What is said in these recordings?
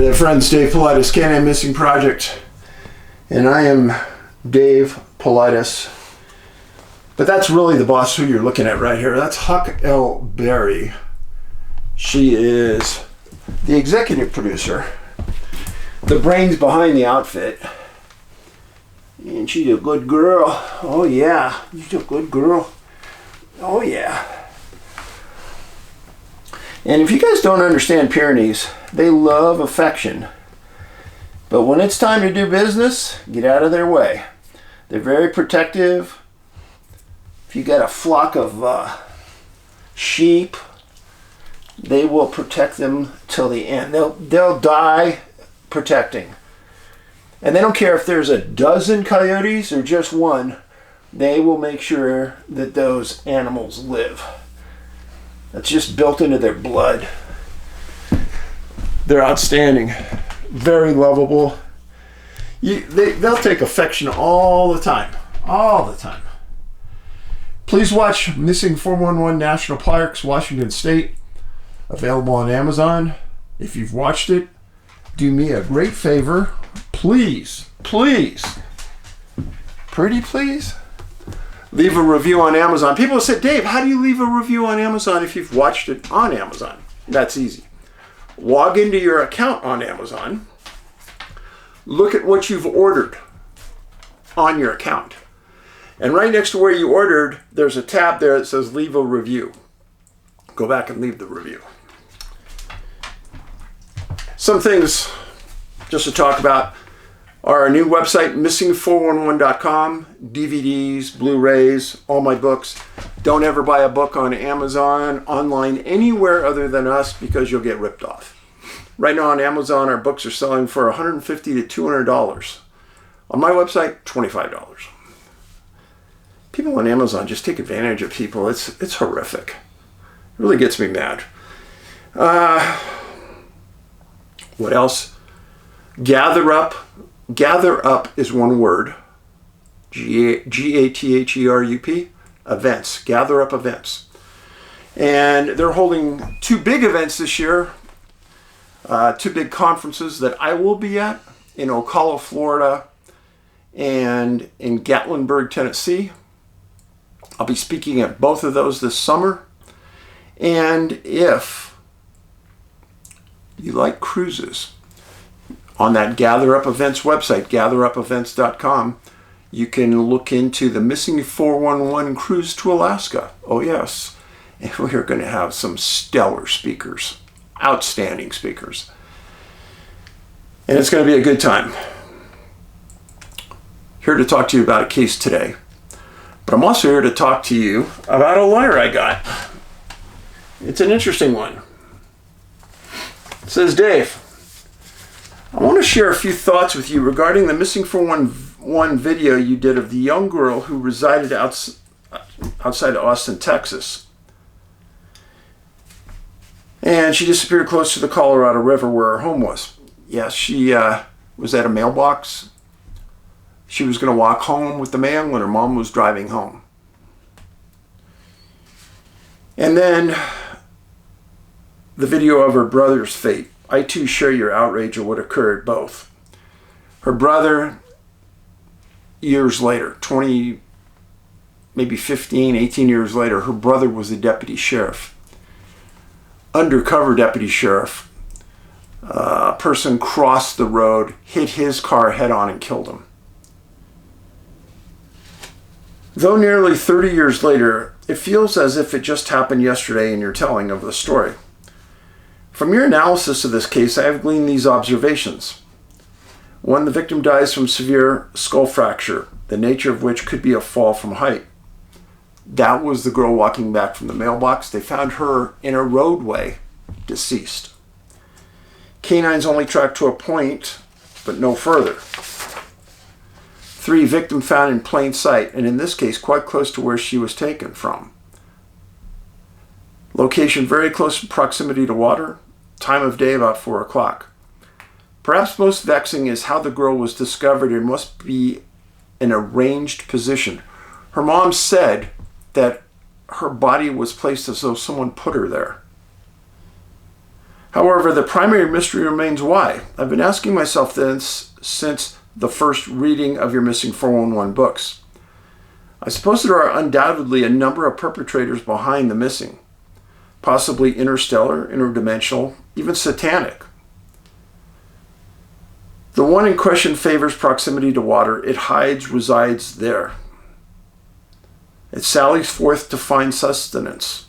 Hey friends, Dave Paulides, CanAm Missing Project, and I am Dave Paulides. But that's really the boss who you're looking at right here. That's Huck L. Berry. She is the executive producer, the brains behind the outfit, and she's a good girl. Oh yeah, she's a good girl. Oh yeah. And if you guys don't understand Pyrenees, they love affection. But when it's time to do business, get out of their way. They're very protective. If you got a flock of sheep, they will protect them till the end. They'll die protecting. And they don't care if there's a dozen coyotes or just one. They will make sure that those animals live. That's just built into their blood. They're outstanding, very lovable. They'll take affection all the time, all the time. Please watch Missing 411 National Parks, Washington State, available on Amazon. If you've watched it, do me a great favor. Please, pretty please, leave a review on Amazon. People say, Dave, how do you leave a review on Amazon if you've watched it on Amazon? That's easy. Log into your account on Amazon. Look at what you've ordered on your account. And right next to where you ordered, there's a tab there that says leave a review. Go back and leave the review. Some things just to talk about are our new website, missing411.com, DVDs, Blu-rays, all my books. Don't ever buy a book on Amazon, online, anywhere other than us, because you'll get ripped off. Right now on Amazon, our books are selling for $150 to $200. On my website, $25. People on Amazon just take advantage of people. It's horrific. It really gets me mad. What else? Gather Up. Gather Up is one word. G-A-T-H-E-R-U-P. Events. Gather Up events. And they're holding two big events this year. Two big conferences that I will be at in Ocala, Florida, and in Gatlinburg, Tennessee. I'll be speaking at both of those this summer. And if you like cruises, on that Gather Up Events website, gatherupevents.com, you can look into the Missing 411 cruise to Alaska. Oh yes, and we're going to have some stellar speakers, outstanding speakers. And it's going to be a good time. Here to talk to you about a case today. But I'm also here to talk to you about a letter I got. It's an interesting one. It says, Dave, I want to share a few thoughts with you regarding the Missing 411 video you did of the young girl who resided outside of Austin, Texas. And she disappeared close to the Colorado River where her home was. Yes, she was at a mailbox. She was going to walk home with the mail when her mom was driving home. And then the video of her brother's fate. I too share your outrage at what occurred, both. Her brother, years later, 20, maybe 15, 18 years later, her brother was a deputy sheriff. Undercover deputy sheriff. A person crossed the road, hit his car head on and killed him. Though nearly 30 years later, it feels as if it just happened yesterday in your telling of the story. From your analysis of this case, I have gleaned these observations. 1, the victim dies from severe skull fracture, the nature of which could be a fall from height. That was the girl walking back from the mailbox. They found her in a roadway, deceased. Canines only tracked to a point, but no further. 3, victim found in plain sight, and in this case, quite close to where she was taken from. Location very close proximity to water. Time of day about 4 o'clock. Perhaps most vexing is how the girl was discovered and must be an arranged position. Her mom said that her body was placed as though someone put her there. However, the primary mystery remains why. I've been asking myself this since the first reading of your Missing 411 books. I suppose there are undoubtedly a number of perpetrators behind the missing, possibly interstellar, interdimensional, even satanic. The one in question favors proximity to water. It resides there. It sallies forth to find sustenance,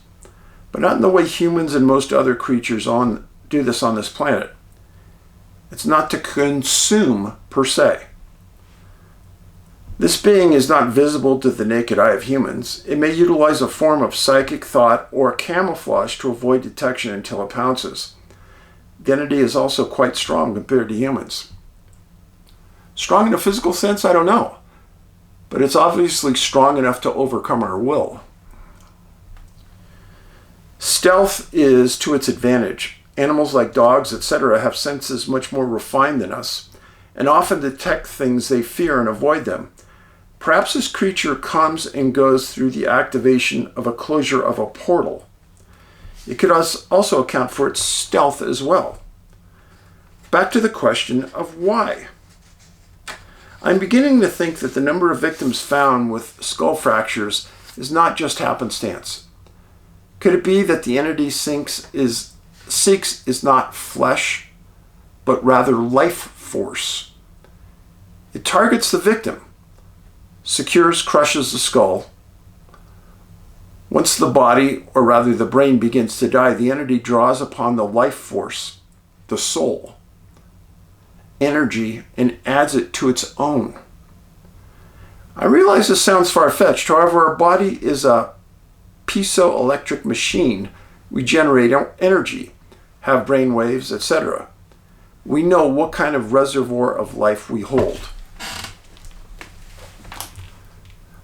but not in the way humans and most other creatures do this on this planet. It's not to consume per se. This being is not visible to the naked eye of humans. It may utilize a form of psychic thought or camouflage to avoid detection until it pounces. The entity is also quite strong compared to humans. Strong in a physical sense, I don't know, but it's obviously strong enough to overcome our will. Stealth is to its advantage. Animals like dogs, etc., have senses much more refined than us, and often detect things they fear and avoid them. Perhaps this creature comes and goes through the activation of a closure of a portal. It could also account for its stealth as well. Back to the question of why. I'm beginning to think that the number of victims found with skull fractures is not just happenstance. Could it be that the entity seeks is not flesh, but rather life force? It targets the victim, secures, crushes the skull. Once the body, or rather the brain, begins to die, the entity draws upon the life force, the soul, energy, and adds it to its own. I realize this sounds far-fetched. However, our body is a piezoelectric machine. We generate energy, have brain waves, etc. We know what kind of reservoir of life we hold.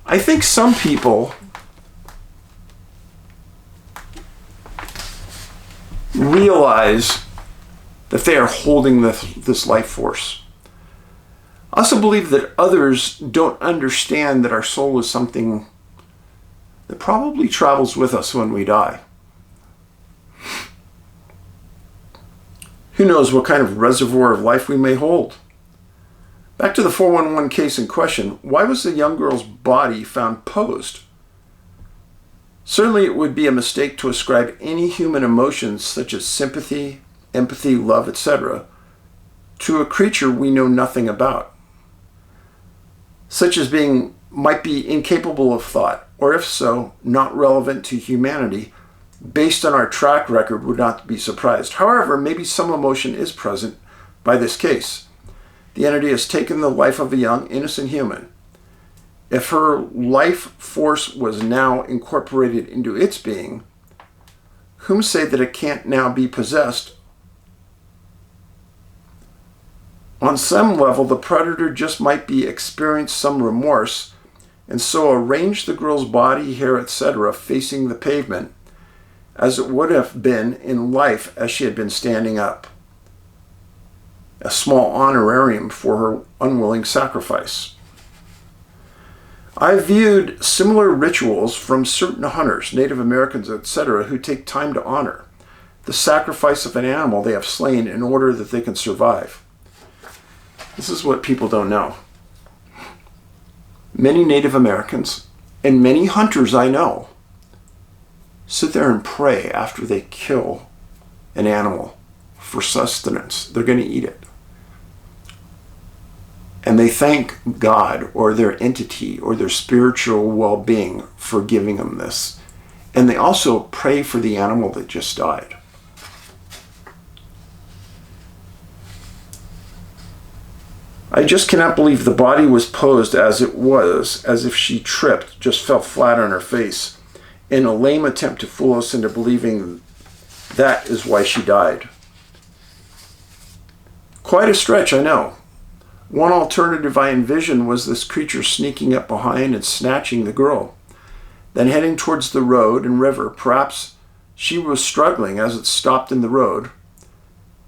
I think some people realize that they are holding this life force. I also believe that others don't understand that our soul is something that probably travels with us when we die. Who knows what kind of reservoir of life we may hold? Back to the 411 case in question, why was the young girl's body found posed? Certainly it would be a mistake to ascribe any human emotions such as sympathy, empathy, love, etc., to a creature we know nothing about, such as might be incapable of thought, or if so, not relevant to humanity. Based on our track record, would not be surprised. However, maybe some emotion is present by this case. The entity has taken the life of a young, innocent human. If her life force was now incorporated into its being, whom say that it can't now be possessed? On some level, the predator just might be experienced some remorse, and so arranged the girl's body, hair, etc., facing the pavement, as it would have been in life as she had been standing up. A small honorarium for her unwilling sacrifice. I viewed similar rituals from certain hunters, Native Americans, etc., who take time to honor the sacrifice of an animal they have slain in order that they can survive. This is what people don't know. Many Native Americans and many hunters I know sit there and pray after they kill an animal for sustenance. They're going to eat it. And they thank God or their entity or their spiritual well-being for giving them this. And they also pray for the animal that just died. I just cannot believe the body was posed as it was, as if she tripped, just fell flat on her face, in a lame attempt to fool us into believing that is why she died. Quite a stretch, I know. One alternative I envisioned was this creature sneaking up behind and snatching the girl, then heading towards the road and river. Perhaps she was struggling as it stopped in the road,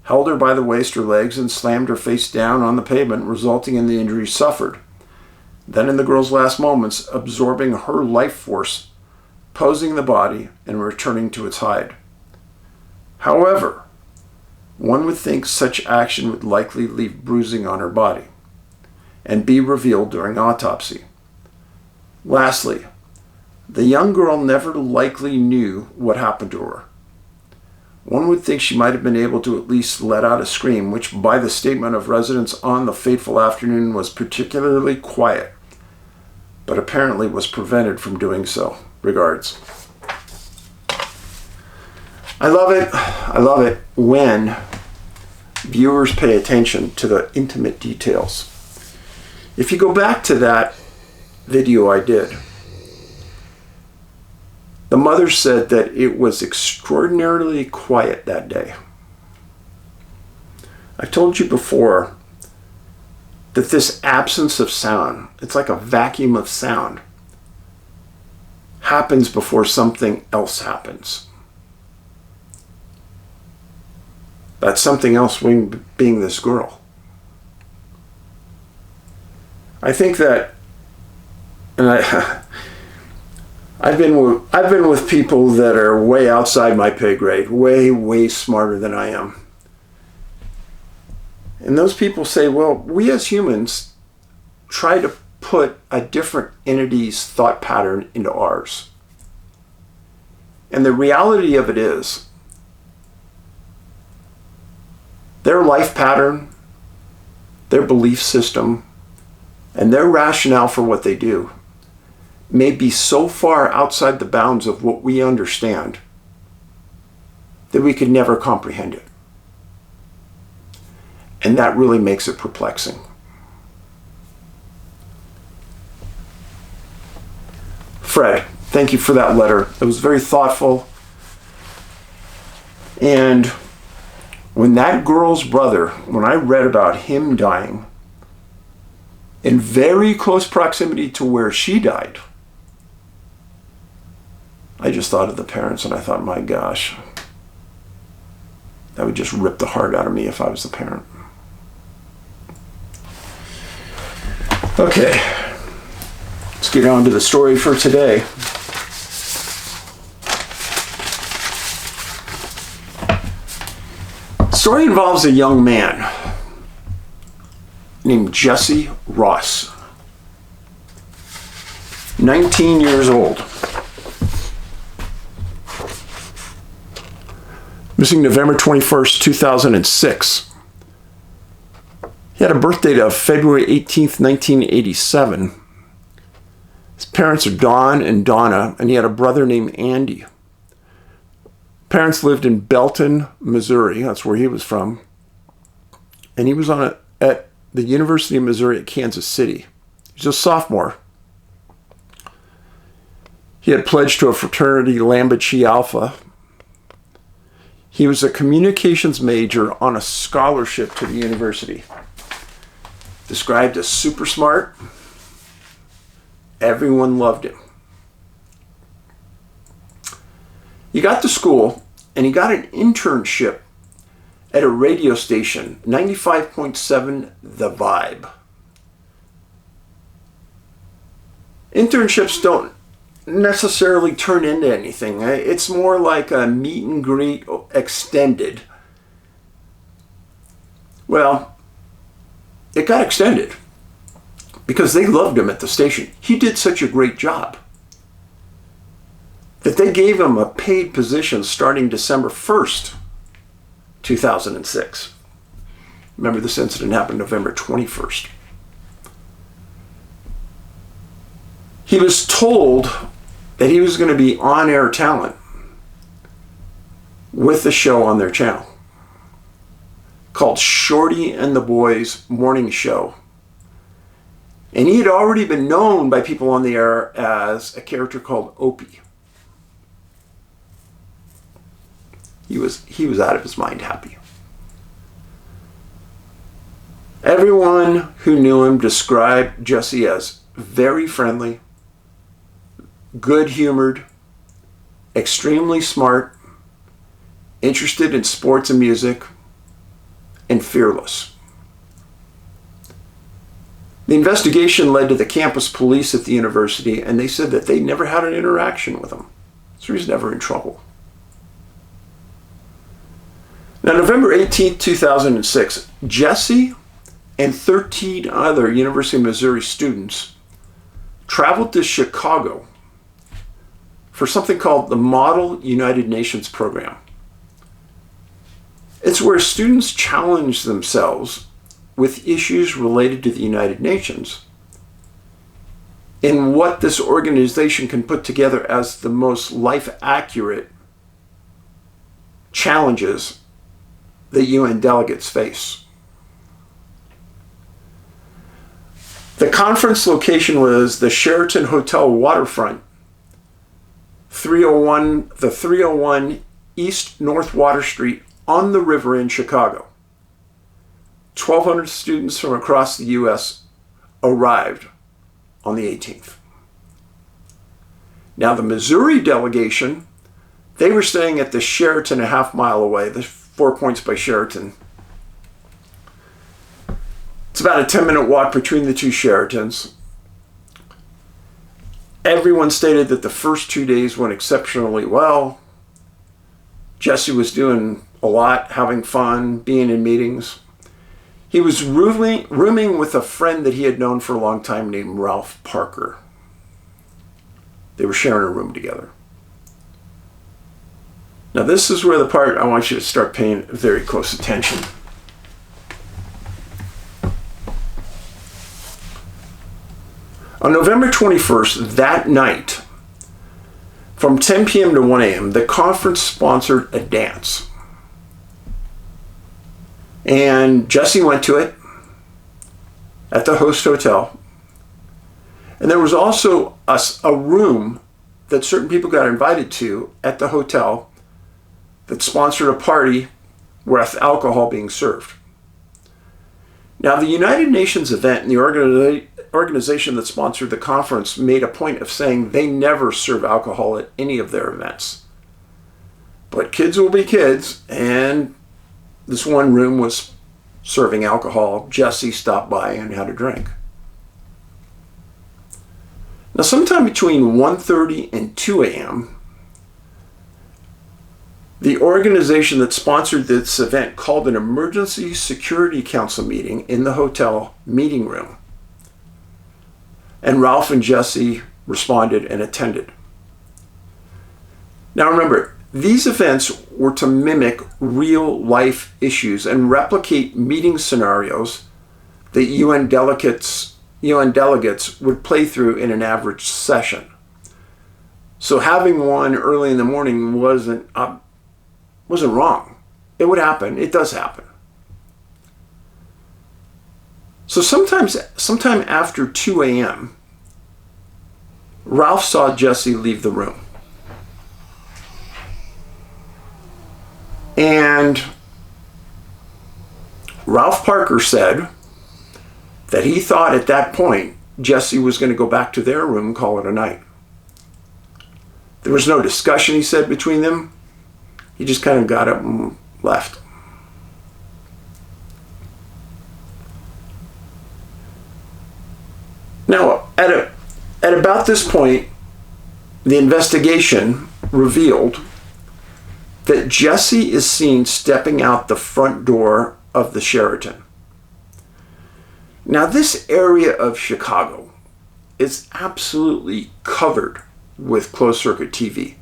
held her by the waist or legs, and slammed her face down on the pavement, resulting in the injury suffered. Then in the girl's last moments, absorbing her life force, posing the body, and returning to its hide. However, one would think such action would likely leave bruising on her body and be revealed during autopsy. Lastly, the young girl never likely knew what happened to her. One would think she might have been able to at least let out a scream, which by the statement of residents on the fateful afternoon was particularly quiet, but apparently was prevented from doing so. Regards. I love it when viewers pay attention to the intimate details. If you go back to that video I did, the mother said that it was extraordinarily quiet that day. I've told you before that this absence of sound, it's like a vacuum of sound, happens before something else happens. That something else being this girl. I think that, and I've been with people that are way outside my pay grade, way smarter than I am. And those people say, well, we as humans try to put a different entity's thought pattern into ours. And the reality of it is, their life pattern, their belief system, and their rationale for what they do may be so far outside the bounds of what we understand that we could never comprehend it. And that really makes it perplexing. Fred, thank you for that letter. It was very thoughtful. And when that girl's brother, when I read about him dying in very close proximity to where she died, I just thought of the parents and I thought, my gosh, that would just rip the heart out of me if I was the parent. Okay, let's get on to the story for today. The story involves a young man named Jesse Ross, 19 years old. Missing November 21st, 2006. He had a birth date of February 18th, 1987. His parents are Don and Donna, and he had a brother named Andy. Parents lived in Belton, Missouri. That's where he was from. And he was at the University of Missouri at Kansas City. He was a sophomore. He had pledged to a fraternity, Lambda Chi Alpha. He was a communications major on a scholarship to the university. Described as super smart. Everyone loved him. He got to school and he got an internship at a radio station, 95.7 The Vibe. Internships don't necessarily turn into anything. It's more like a meet and greet extended. Well, it got extended because they loved him at the station. He did such a great job that they gave him a paid position starting December 1st, 2006. Remember, this incident happened November 21st. He was told that he was going to be on-air talent with the show on their channel called Shorty and the Boys Morning Show. And he had already been known by people on the air as a character called Opie. He was out of his mind happy. Everyone who knew him described Jesse as very friendly, good-humored, extremely smart, interested in sports and music, and fearless. The investigation led to the campus police at the university, and they said that they never had an interaction with him, so he was never in trouble. Now, November 18th, 2006, Jesse and 13 other University of Missouri students traveled to Chicago for something called the Model United Nations Program. It's where students challenge themselves with issues related to the United Nations in what this organization can put together as the most life-accurate challenges that UN delegates face. The conference location was the Sheraton Hotel Waterfront, the 301 East North Water Street on the river in Chicago. 1,200 students from across the U.S. arrived on the 18th. Now, the Missouri delegation, they were staying at the Sheraton a half mile away, the 4 Points by Sheraton. It's about a 10-minute walk between the two Sheratons. Everyone stated that the first 2 days went exceptionally well. Jesse was doing a lot, having fun, being in meetings. He was rooming with a friend that he had known for a long time named Ralph Parker. They were sharing a room together. Now, this is where the part I want you to start paying very close attention. On November 21st, that night, from 10 p.m. to 1 a.m., the conference sponsored a dance. And Jesse went to it at the host hotel. And there was also a room that certain people got invited to at the hotel that sponsored a party with alcohol being served. Now, the United Nations event and the organization that sponsored the conference made a point of saying they never serve alcohol at any of their events. But kids will be kids, and this one room was serving alcohol. Jesse stopped by and had a drink. Now, sometime between 1:30 and 2 a.m., the organization that sponsored this event called an emergency security council meeting in the hotel meeting room. And Ralph and Jesse responded and attended. Now remember, these events were to mimic real life issues and replicate meeting scenarios that UN delegates would play through in an average session. So having one early in the morning wasn't wrong. It would happen. It does happen. So sometime after 2 a.m., Ralph saw Jesse leave the room. And Ralph Parker said that he thought at that point Jesse was going to go back to their room and call it a night. There was no discussion, he said, between them. He just kind of got up and left. Now, at about this point, the investigation revealed that Jesse is seen stepping out the front door of the Sheraton. Now, this area of Chicago is absolutely covered with closed-circuit TV.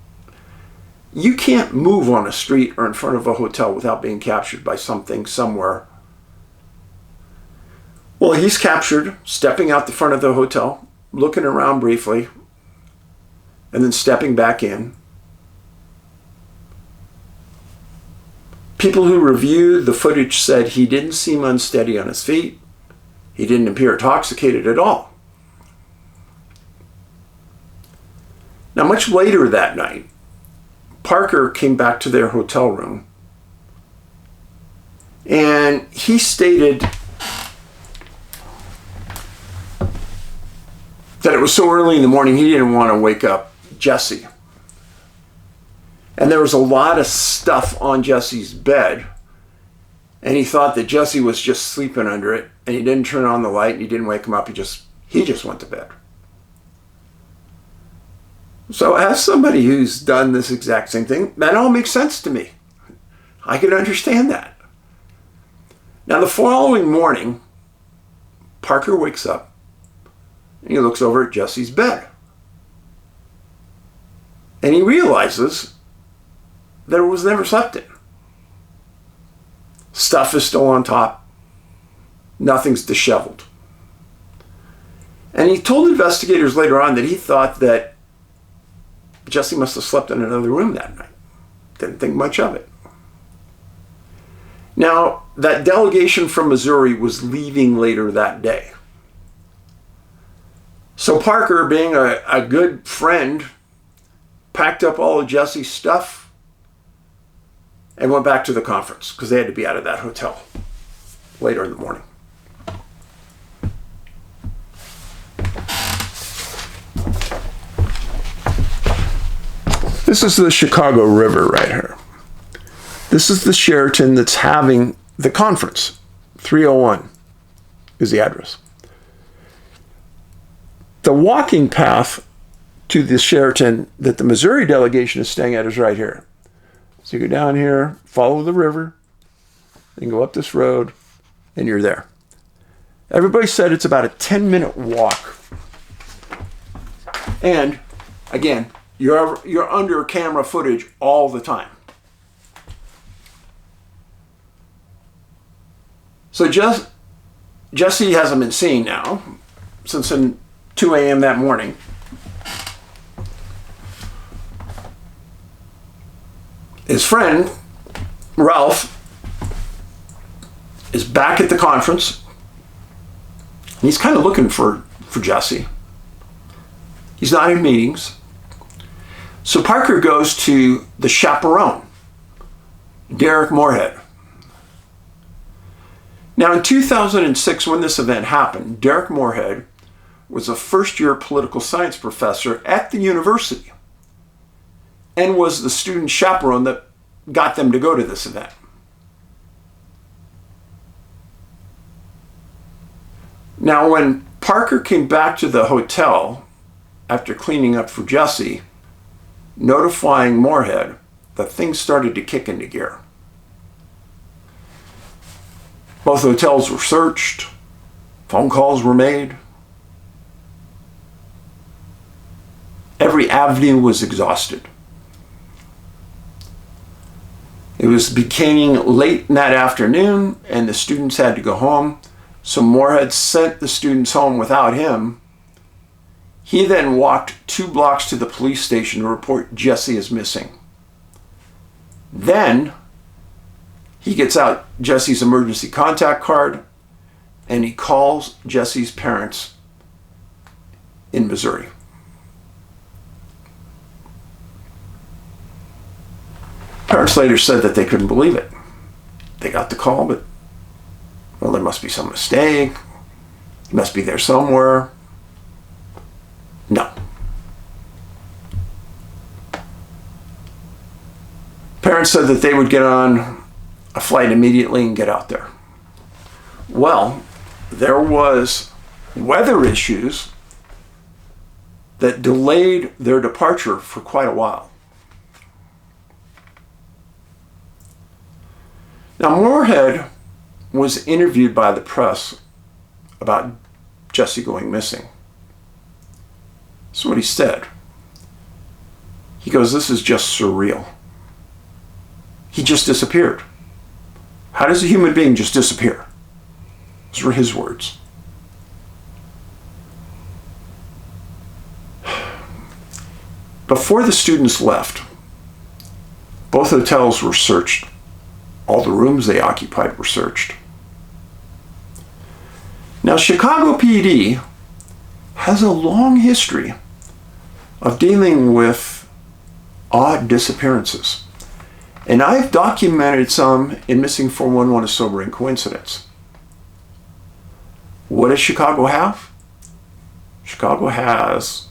You can't move on a street or in front of a hotel without being captured by something somewhere. Well, he's captured stepping out the front of the hotel, looking around briefly, and then stepping back in. People who reviewed the footage said he didn't seem unsteady on his feet. He didn't appear intoxicated at all. Now, much later that night, Parker came back to their hotel room, and he stated that it was so early in the morning he didn't want to wake up Jesse. And there was a lot of stuff on Jesse's bed, and he thought that Jesse was just sleeping under it, and he didn't turn on the light, and he didn't wake him up. He just went to bed. So as somebody who's done this exact same thing, that all makes sense to me. I could understand that. Now, the following morning, Parker wakes up and he looks over at Jesse's bed. And he realizes that it was never slept in. Stuff is still on top. Nothing's disheveled. And he told investigators later on that he thought that Jesse must have slept in another room that night. Didn't think much of it. Now, that delegation from Missouri was leaving later that day. So Parker, being a good friend, packed up all of Jesse's stuff and went back to the conference because they had to be out of that hotel later in the morning. This is the Chicago River right here. This is the Sheraton that's having the conference. 301 is the address. The walking path to the Sheraton that the Missouri delegation is staying at is right here. So you go down here, follow the river, and go up this road, and you're there. Everybody said it's about a 10-minute walk. And, again, you're under camera footage all the time. So Jesse hasn't been seen now since 2 a.m. that morning. His friend, Ralph, is back at the conference. He's kind of looking for Jesse. He's not in meetings. So Parker goes to the chaperone, Derek Moorhead. Now, in 2006, when this event happened, Derek Moorhead was a first-year political science professor at the university and was the student chaperone that got them to go to this event. Now, when Parker came back to the hotel after cleaning up for Jesse, notifying Moorhead that things started to kick into gear. Both hotels were searched, phone calls were made. Every avenue was exhausted. It was becoming late in that afternoon, and the students had to go home. So Moorhead sent the students home without him. He then walked 2 blocks to the police station to report Jesse as missing. Then he gets out Jesse's emergency contact card and he calls Jesse's parents in Missouri. Parents later said that they couldn't believe it. They got the call, but, well, there must be some mistake. He must be there somewhere. No. Parents said that they would get on a flight immediately and get out there. Well, there was weather issues that delayed their departure for quite a while. Now, Moorhead was interviewed by the press about Jesse going missing. This is what he said. He goes, "This is just surreal. He just disappeared. How does a human being just disappear?" Those were his words. Before the students left, both hotels were searched. All the rooms they occupied were searched. Now, Chicago PD has a long history of dealing with odd disappearances. And I've documented some in Missing 411: A Sobering Coincidence. What does Chicago have? Chicago has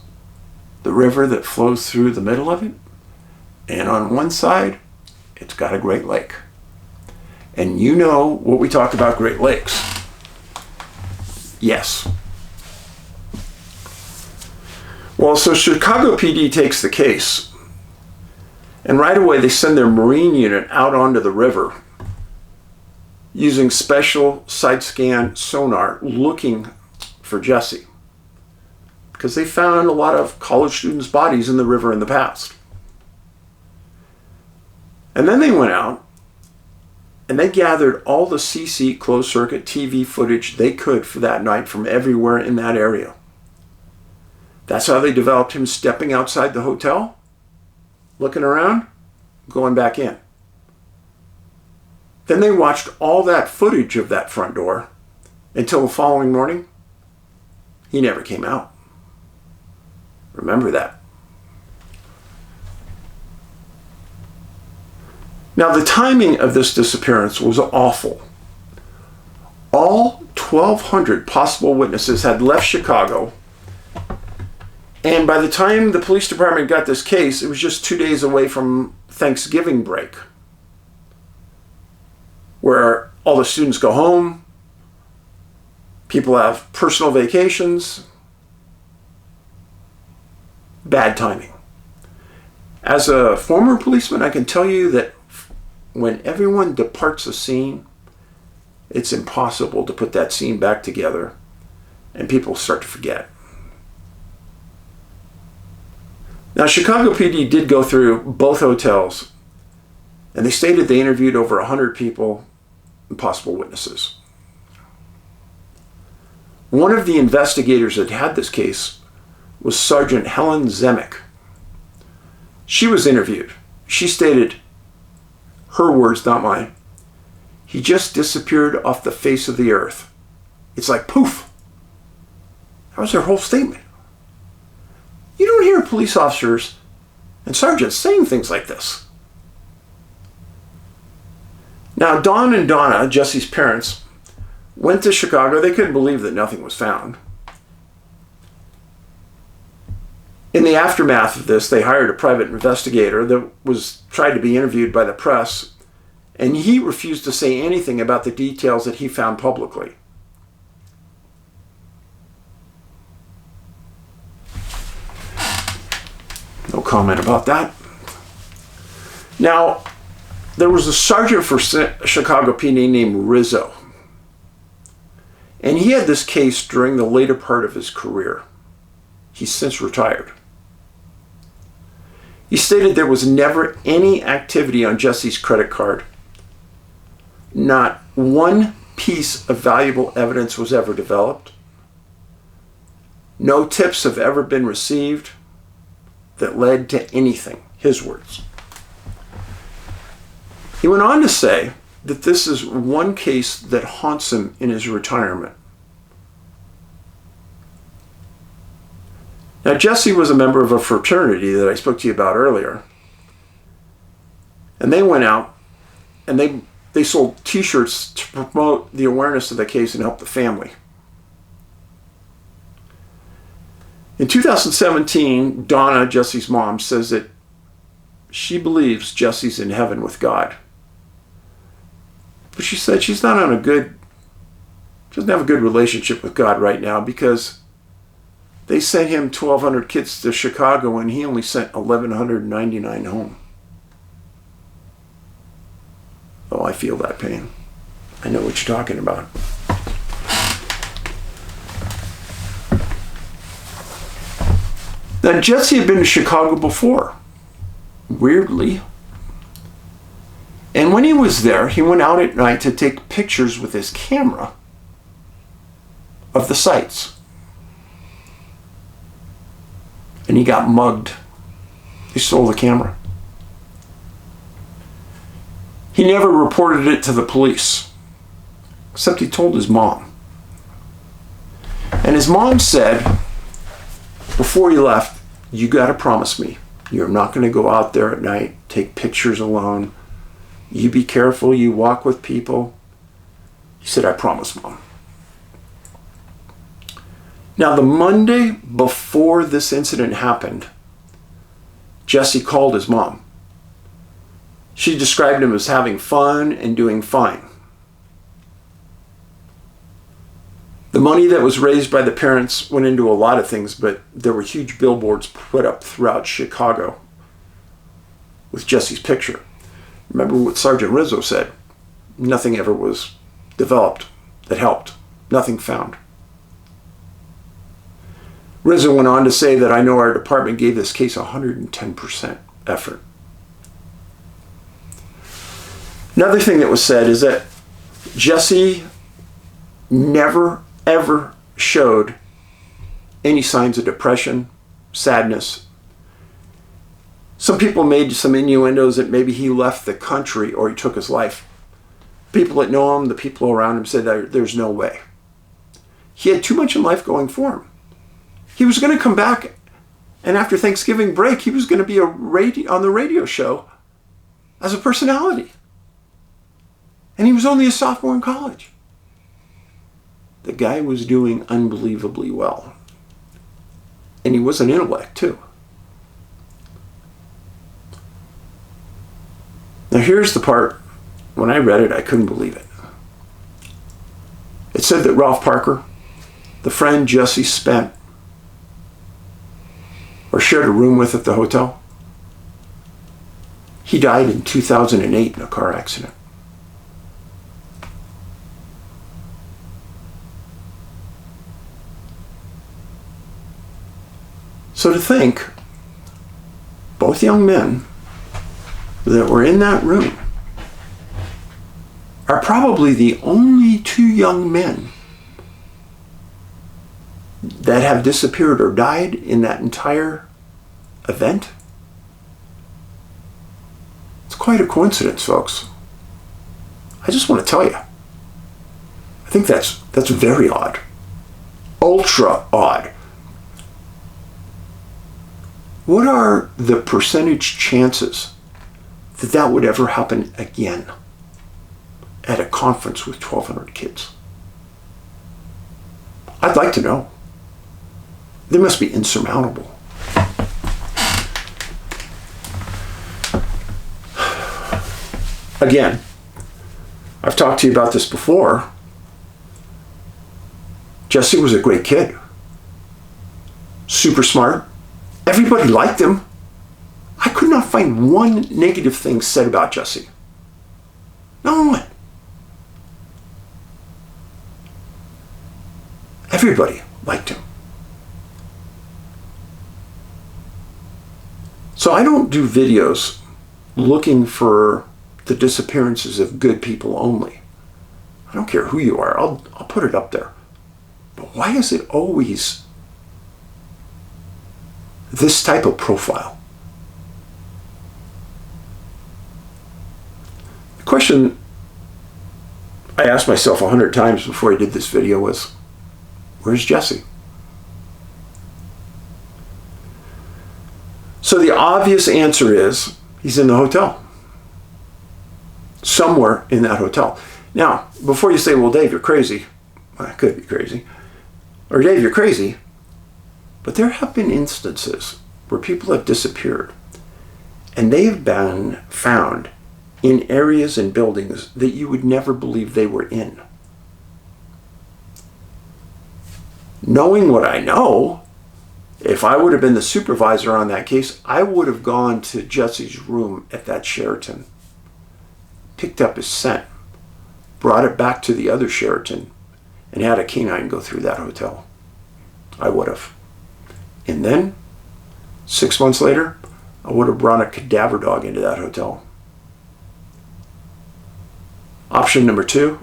the river that flows through the middle of it. And on one side, it's got a Great Lake. And you know what we talk about Great Lakes. Yes. Well, so Chicago PD takes the case And right away, they send their Marine unit out onto the river using special side scan sonar looking for Jesse, because they found a lot of college students' bodies in the river in the past. And then they went out and they gathered all the CC closed circuit TV footage they could for that night from everywhere in that area. That's how they developed him stepping outside the hotel, looking around, going back in. Then they watched all that footage of that front door until the following morning. He never came out. Remember that. Now, the timing of this disappearance was awful. All 1,200 possible witnesses had left Chicago, and by the time the police department got this case, it was just 2 days away from Thanksgiving break, where all the students go home, people have personal vacations. Bad timing. As a former policeman, I can tell you that when everyone departs a scene, it's impossible to put that scene back together, and people start to forget. Now, Chicago PD did go through both hotels, and they stated they interviewed over 100 people and possible witnesses. One of the investigators that had this case was Sergeant Helen Zemek. She was interviewed. She stated, her words, not mine, "He just disappeared off the face of the earth. It's like poof." That was her whole statement. You don't hear police officers and sergeants saying things like this. Now, Don and Donna, Jesse's parents, went to Chicago. They couldn't believe that nothing was found. In the aftermath of this, they hired a private investigator that tried to be interviewed by the press, and he refused to say anything about the details that he found publicly. No comment about that. Now, there was a sergeant for Chicago PD named Rizzo, and he had this case during the later part of his career. He's since retired. He stated there was never any activity on Jesse's credit card. Not one piece of valuable evidence was ever developed. No tips have ever been received that led to anything, his words. He went on to say that this is one case that haunts him in his retirement. Now, Jesse was a member of a fraternity that I spoke to you about earlier. And they went out and they sold t-shirts to promote the awareness of the case and help the family. In 2017, Donna, Jesse's mom, says that she believes Jesse's in heaven with God. But she said she doesn't have a good relationship with God right now, because they sent him 1,200 kids to Chicago and he only sent 1,199 home. Oh, I feel that pain. I know what you're talking about. Now, Jesse had been to Chicago before, weirdly. And when he was there, he went out at night to take pictures with his camera of the sights. And he got mugged. They stole the camera. He never reported it to the police, except he told his mom. And his mom said, before he left, "You got to promise me you're not going to go out there at night, take pictures alone. You be careful, you walk with people." He said, "I promise, Mom." Now, the Monday before this incident happened, Jesse called his mom. She described him as having fun and doing fine. The money that was raised by the parents went into a lot of things, but there were huge billboards put up throughout Chicago with Jesse's picture. Remember what Sergeant Rizzo said, nothing ever was developed that helped, nothing found. Rizzo went on to say that I know our department gave this case 110% effort. Another thing that was said is that Jesse never, ever showed any signs of depression, sadness. Some people made some innuendos that maybe he left the country or he took his life. People that know him, the people around him said there's no way. He had too much in life going for him. He was going to come back, and after Thanksgiving break, he was going to be on the radio show as a personality. And he was only a sophomore in college. The guy was doing unbelievably well. And he was an intellect, too. Now here's the part, when I read it, I couldn't believe it. It said that Ralph Parker, the friend Jesse spent or shared a room with at the hotel, he died in 2008 in a car accident. So to think, both young men that were in that room are probably the only two young men that have disappeared or died in that entire event. It's quite a coincidence, folks. I just want to tell you, I think that's very odd. Ultra odd. What are the percentage chances that that would ever happen again at a conference with 1,200 kids? I'd like to know. They must be insurmountable. Again, I've talked to you about this before. Jesse was a great kid. Super smart. Everybody liked him. I could not find one negative thing said about Jesse. No one. Everybody liked him. So I don't do videos looking for the disappearances of good people only. I don't care who you are. I'll put it up there. But why is it always this type of profile? The question I asked myself 100 times before I did this video was, where's Jesse? So the obvious answer is, he's in the hotel. Somewhere in that hotel. Now, before you say, well, Dave, you're crazy. Well, I could be crazy. Or Dave, you're crazy. But there have been instances where people have disappeared and they have been found in areas and buildings that you would never believe they were in. Knowing what I know, if I would have been the supervisor on that case, I would have gone to Jesse's room at that Sheraton, picked up his scent, brought it back to the other Sheraton, and had a canine go through that hotel. I would have. And then, 6 months later, I would have brought a cadaver dog into that hotel. Option number 2,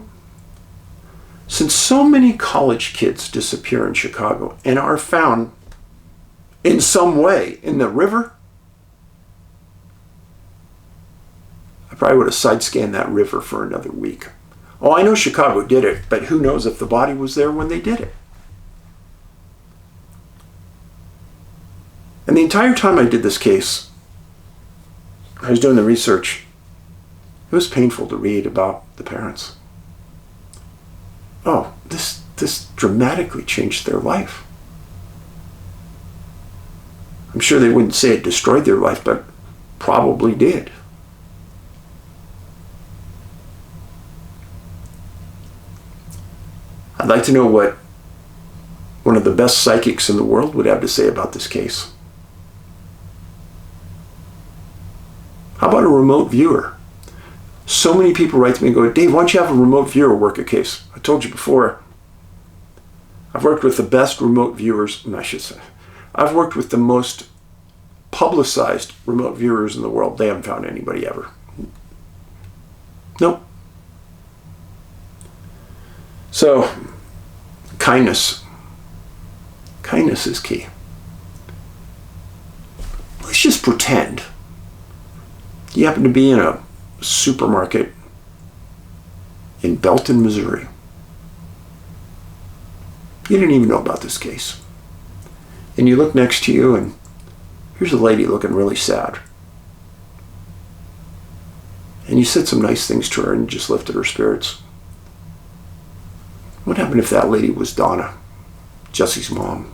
since so many college kids disappear in Chicago and are found in some way in the river, I probably would have side scanned that river for another week. Oh, I know Chicago did it, but who knows if the body was there when they did it. And the entire time I did this case, I was doing the research, it was painful to read about the parents. Oh, this dramatically changed their life. I'm sure they wouldn't say it destroyed their life, but probably did. I'd like to know what one of the best psychics in the world would have to say about this case. a remote viewer? So many people write to me and go, Dave, why don't you have a remote viewer work a case? I told you before, I've worked with the best remote viewers, I should say. I've worked with the most publicized remote viewers in the world. They haven't found anybody ever. Nope. So, kindness. Kindness is key. Let's just pretend you happen to be in a supermarket in Belton, Missouri. You didn't even know about this case. And you look next to you and here's a lady looking really sad. And you said some nice things to her and just lifted her spirits. What happened if that lady was Donna, Jesse's mom?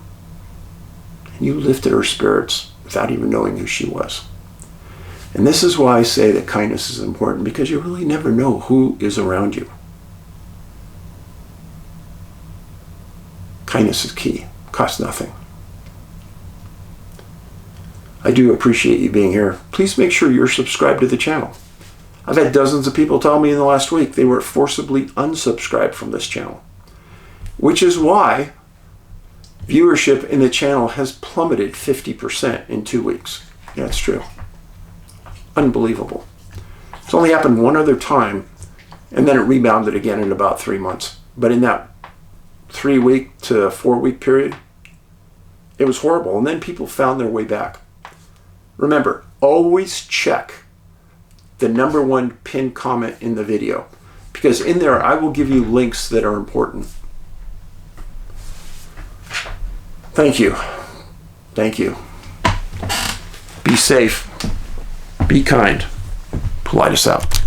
And you lifted her spirits without even knowing who she was. And this is why I say that kindness is important, because you really never know who is around you. Kindness is key. Costs nothing. I do appreciate you being here. Please make sure you're subscribed to the channel. I've had dozens of people tell me in the last week they were forcibly unsubscribed from this channel, which is why viewership in the channel has plummeted 50% in 2 weeks. Yeah, it's true. Unbelievable. It's only happened one other time, and then it rebounded again in about 3 months. But in that 3-week to 4-week period, it was horrible. And then people found their way back. Remember, always check the #1 pinned comment in the video, because in there I will give you links that are important. Thank you. Thank you. Be safe. Be kind. Paulides out.